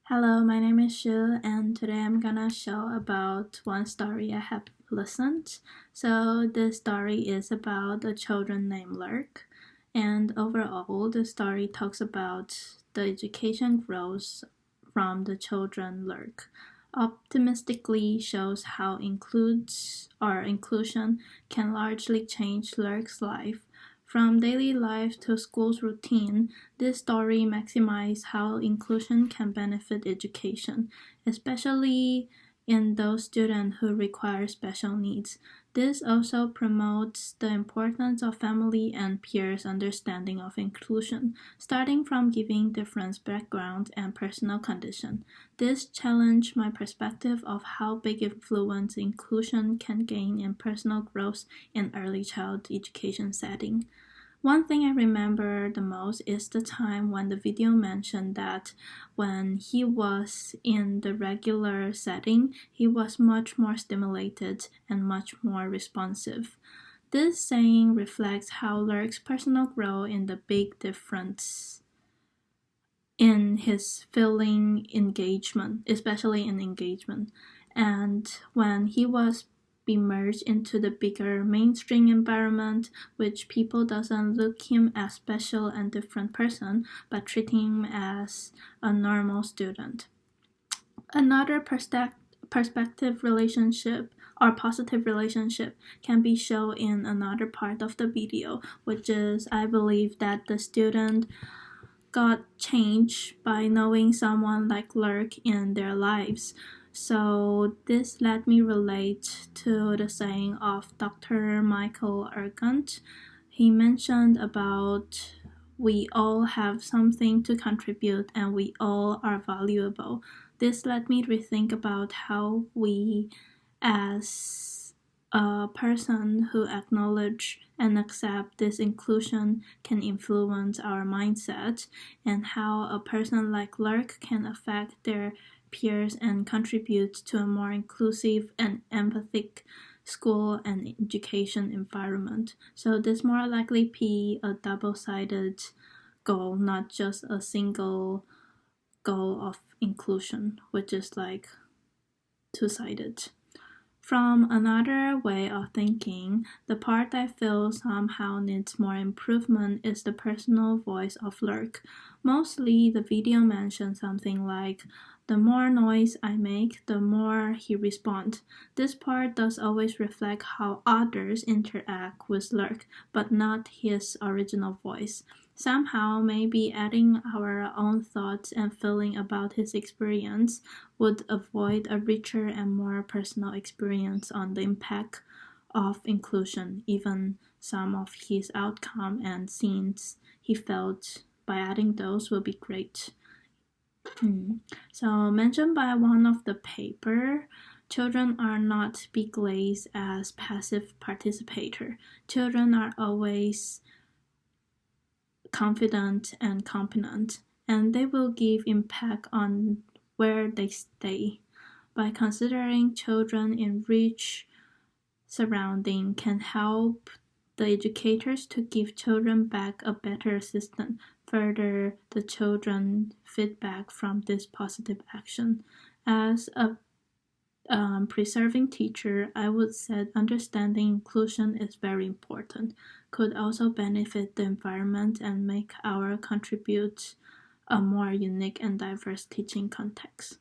Hello, my name is Shu, and today I'm gonna show about one story I have listened. So this story is about a children named Lurk, and overall the story talks about the education growth from the children Lurk. Optimistically shows how inclusion can largely change Lurk's life. From daily life to school's routine, this story maximizes how inclusion can benefit education, especially in those students who require special needs. This also promotes the importance of family and peers' understanding of inclusion, starting from giving different background and personal condition. This challenged my perspective of how big influence inclusion can gain in personal growth in early child education setting. One thing I remember the most is the time when the video mentioned that when he was in the regular setting, he was much more stimulated and much more responsive. This saying reflects how Lurk's personal growth in the big difference in his feeling engagement, especially in engagement. And when he was immersed into the bigger mainstream environment, which people doesn't look him as special and different person, but treat him as a normal student. Another perspective relationship or positive relationship can be shown in another part of the video, which is I believe that the student got changed by knowing someone like Lurk in their lives. So this let me relate to the saying of Dr. Michael Ergant. He mentioned about we all have something to contribute and we all are valuable. This let me rethink about how we as a person who acknowledge and accept this inclusion can influence our mindset, and how a person like Lurk can affect their peers and contribute to a more inclusive and empathic school and education environment. So this more likely be a double-sided goal, not just a single goal of inclusion, which is like two-sided. From another way of thinking, the part I feel somehow needs more improvement is the personal voice of Lurk. Mostly, the video mentions something like, the more noise I make, the more he responds. This part does always reflect how others interact with Lurk, but not his original voice. Somehow, maybe adding our own thoughts and feeling about his experience would avoid a richer and more personal experience on the impact of inclusion, even some of his outcome and scenes he felt. By adding those will be great. So mentioned by one of the paper, children are not be glazed as passive participator. Children are always confident and competent, and they will give impact on where they stay. By considering children in rich surrounding can help the educators to give children back a better system. Further, the children feedback from this positive action. As a preserving teacher, I would say understanding inclusion is very important. Could also benefit the environment and make our contribute a more unique and diverse teaching context.